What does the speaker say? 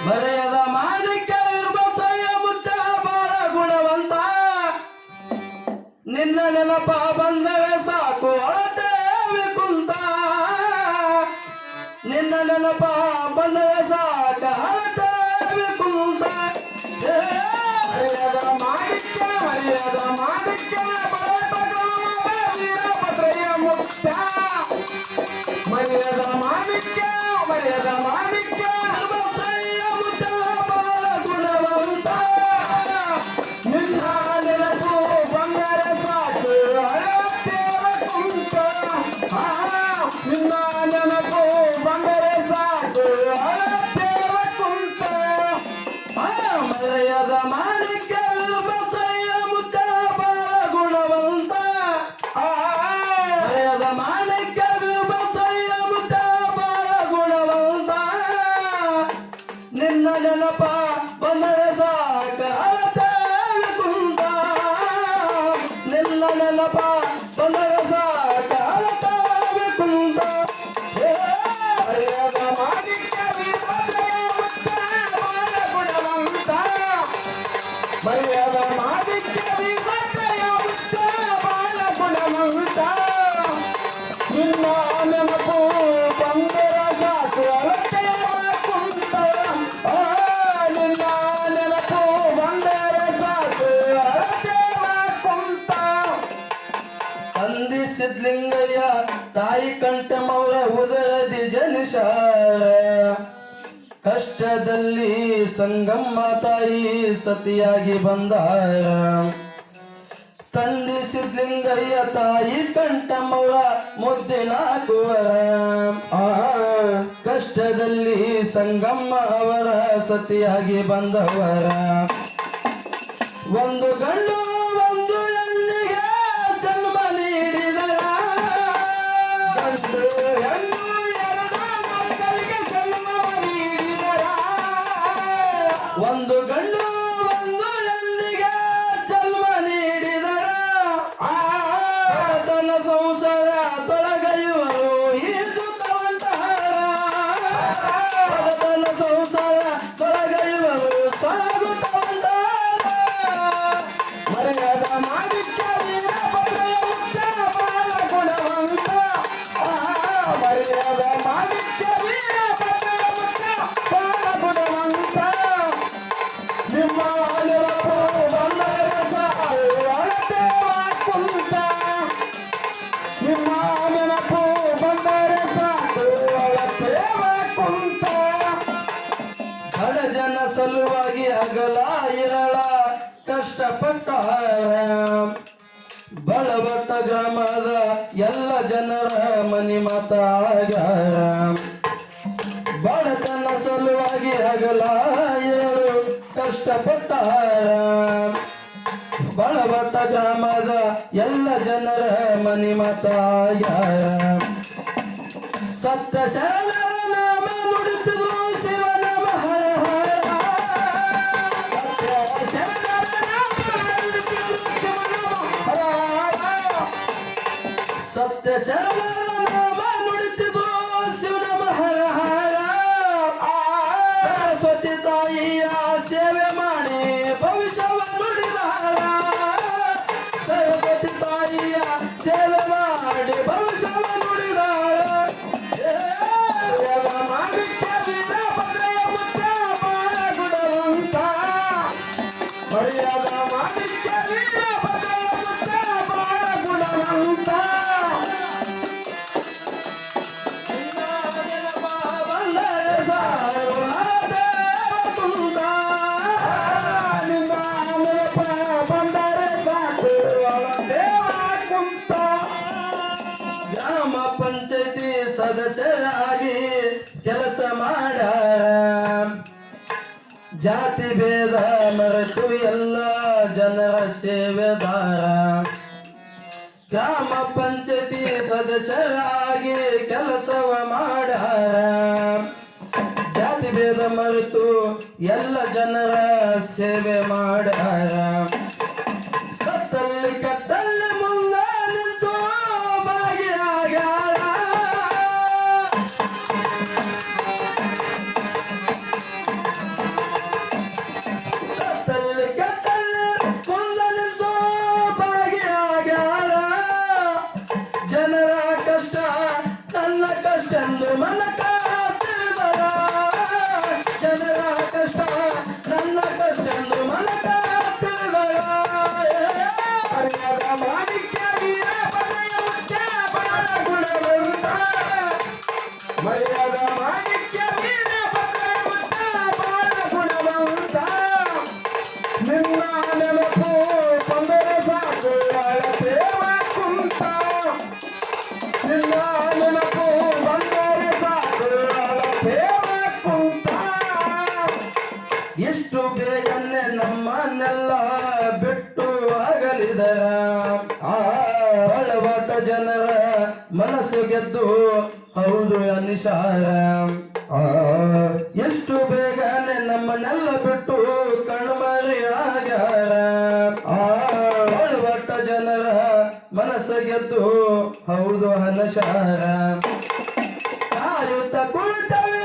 ಮರೆಯದ ಮಾಣಿಕ್ಯ ಇರ್ಬತ್ತಯ್ಯ ಮುತ್ತ ಬಾಳ ಗುಣವಂತ ನಿನ್ನ ನೆನಪ ಬಂದರೆ ಸಾಕು ಅಳತೇವಿ ಕುಂತ ನಿನ್ನ ನೆನಪ ಬಂದರೆ ಸಾಕ ಅಳತೇವಿ ಕುಂತ ಮರೆಯದ ಮಾಣಿಕ್ಯ ವೀರಭದ್ರಯ್ಯ ಮುತ್ತ ಮರೆಯದ ಮಾಣಿಕ್ಯ ಇರ್ಬತ್ತಯ್ಯ ಮುತ್ತ ಬಾಳ ಗುಣವಂತ ನಿನ್ನ ನೆನಪು ಬಂಗಾರ ಸಾಕು ಅಳತೇವ ಕುಂತ ನಿನ್ನ ನೆನಪು ಬಂಗಾರ ಸಾಕು ಅಳತೇವ ಕುಂತ ಮರೆಯದ ಮಾಣಿಕ್ಯ ಇರ್ಬತ್ತಯ್ಯ ಮುತ್ತ ಬಾಳ ಗುಣವಂತ ಮರೆಯದ ಮಾಣಿಕ್ಯ ಇರ್ಬತ್ತಯ್ಯ ಮುತ್ತ ಬಾಳ ಗುಣವಂತ ನಿನ್ನ ನೆನಪ ಬಂದರೆ ಸಾಕ ಅಳತೇವಿ ಕುಂತ ನಿನ್ನ ನೆನಪ ಬಂದರೆ ಸಾಕ ಅಳತೇವಿ ಕುಂತ ಮರೆಯದ ಮಾಣಿಕ್ಯ ವೀರಭದ್ರಯ್ಯ ಮುತ್ತ ಬಾಳ ಗುಣವಂತ ಮರೆಯದ ಮಾಣಿಕ್ಯ ವೀರಭದ್ರಯ್ಯ ಮುತ್ತ ಬಾಳ ಗುಣವಂತ ನಿನ್ನ ನೆನಪು ಬಂದರ ಸಾಕು ಅಳತೇವ ಕುಂತ ನಿನ್ನ ನೆನಪು ಬಂದರ ಸಾಕು ಅಳತೇವ ಕುಂತ ತಂದಿ ಸಿದ್ಲಿಂಗಯ್ಯ ತಾಯಿ ಕಂಠಮವರ ಉದರದಿ ಜನಿಸಾರ ಕಷ್ಟದಲ್ಲಿ ಸಂಗಮ್ಮ ತಾಯಿ ಸತಿಯಾಗಿ ಬಂದಾರ ತಂದಿ ಸಿದ್ಲಿಂಗಯ್ಯ ತಾಯಿ ಕಂಠಮವರ ಮುದ್ದಿನ ಕುವರ ಕಷ್ಟದಲ್ಲಿ ಸಂಗಮ್ಮ ಅವರ ಸತಿಯಾಗಿ ಬಂದವರ ಒಂದು ಗಂಡು ಒಂದು ಹೆಣ್ಣಿಗೆ ಜನ್ಮ ನೀಡಿದರ ಗಂಡು ಹೆಣ್ಣು ಎರಡು ಮಕ್ಕಳಿಗೆ ಜನ್ಮವ ನೀಡಿದರ ಒಂದು ಗಂಡು ಒಂದು ಹೆಣ್ಣಿಗೆ ಜನ್ಮ ನೀಡಿದರ ತನ್ನ ಸಂಸಾರ ತೊಳಗೈಯುವರು ತನ್ನ ಸಂಸಾರ ತೊಳಗೈಯುವರು ಸಾಗುತ್ತವಂತ ಮರೆಯದ ಮಾಣಿಕ್ಯ ವೀರಭದ್ರಯ್ಯ ಮುತ್ತ ಬಾಳ ಗುಣವಂತ ಮರೆಯದ ಮಾಣಿಕ್ಯ ವೀರಭದ್ರಯ್ಯ ಮುತ್ತ ಬಾಳ ಗುಣವಂತ ನಿಮ್ಮ ನೆನಪು ಬಂದರೆ ಸಾಕು ಅಳತೇವ ಕುಂತ ನಿಮ್ಮ ನೆನಪು ಬಂದರೆ ಸಾಕು ಅಳತೇವ ಕುಂತ ಬಡ ಜನ ಸಲುವಾಗಿ ಅಗಲ ಇರಳ ಕಷ್ಟಪಟ್ಟ ಬಳಬಟ್ಟ ಗ್ರಾಮದ ಎಲ್ಲ ಜನರ ಮನಿ ಮಾತಾಗ್ಯಾರ ಬಡತನ ಸಲುವಾಗಿ ಅಗಲ ಇರಲು ಕಷ್ಟಪಟ್ಟ ಬಳಬಟ್ಟ ಗ್ರಾಮದ ಎಲ್ಲ ಜನರ ಮನಿ ಮಾತಾಗ್ಯಾರ ಸತ್ಯ ಶರಣರ ನಾಮ ನುಡಿತಿದ್ರು ಶಿವನ ಸತ್ಯ ಶರಣರ ನಾಮ ನುಡಿತಿದ್ರು ಶಿವನ ಮಹಾರ ಸರಸ್ವತಿ ತಾಯಿಯ ಸೇವೆ ಮಾಡಿ ಭವಿಷ್ಯವ ನುಡಿದಾರ ಸರಸ್ವತಿ ತಾಯಿಯ ಸೇವೆ ಮಾಡಿ ಭವಿಷ್ಯವ ನುಡಿದಾರ ಮರೆಯದ ಮಾಣಿಕ್ಯ ವೀರಭದ್ರಯ್ಯ ಮುತ್ತ ಬಾಳ ಗುಣವಂತ ಮರೆಯದ ಮಾಣಿಕ್ಯ ವೀರಭದ್ರಯ್ಯ ಮುತ್ತ ಬಾಳ ಗುಣವಂತ ನಿನ್ನ ನೆನಪ ಬಂದರೆ ಸಾಕು ಅಳತೇವ ಕುಂತ ಗ್ರಾಮ ಪಂಚಾಯತಿ ಸದಸ್ಯರಾಗಿ ಕೆಲಸ ಮಾಡ್ಯಾರ ಜಾತಿ ಭೇದ ಮರೆತು ಎಲ್ಲ ಜನರ ಸೇವೆದಾರ ಗ್ರಾಮ ಪಂಚಾಯತಿ ಸದಸ್ಯರಾಗಿ ಕೆಲಸವ ಮಾಡ್ಯಾರ ಜಾತಿ ಭೇದ ಮರೆತು ಎಲ್ಲ ಜನರ ಸೇವೆ ಮಾಡ್ಯಾರ ಸತ್ತಲ್ಲಿ ಕತ್ತಲ್ಲಿ ಮುಂದೆ ನಿಂತು ಭಾಗಿಯಾಗ್ಯಾರ ಮನಕ ತಿಳಿದರ ಜನರ ಕಷ್ಟ ನನ್ನ ಕಷ್ಟ ಎಂದು ಮನಕ ತಿಳಿದರ ಅರಿಯದ ಮಾಣಿಕ್ಯ ವೀರ ಬಗೆಯ ಮುಚ್ಚ ಬಾಳ ಗುಣವಂತ ಮರ್ಯಾದ ಮಾಣಿಕ್ಯ ವೀರ ಬಗೆಯ ಮುಚ್ಚ ಬಾಳ ಗುಣವಂತ ನಿನ್ನ ನೆನಪು ಬಂದರೆ ಸಾಕು ಅಳತೇವ ಕುಂತ ನಿನ್ನ ನೆನಪು ಬಂದರೆ ಸಾಕು ಅಳತೇವ ಕುಂತ ಎಷ್ಟು ಬೇಗನೆ ನಮ್ಮನ್ನೆಲ್ಲ ಬಿಟ್ಟು ಅಗಲಿದರ ಅಳವಟ ಜನರ ಮನಸ್ಸು ಗೆದ್ದು ಹೌದು ಅನಿಸಾರ ಎಷ್ಟು ಬೇಗನೆ ನಮ್ಮನ್ನೆಲ್ಲ ಬಿಟ್ಟು ಕಣ್ಮರಿ ಆಗ್ಯಾರ ಅಳವಟ ಜನರ ಮನಸ್ಸು ಗೆದ್ದು ಹೌದು ಅನಸಾರ ಕಾಯುತ್ತ ಕುಳಿತವೆ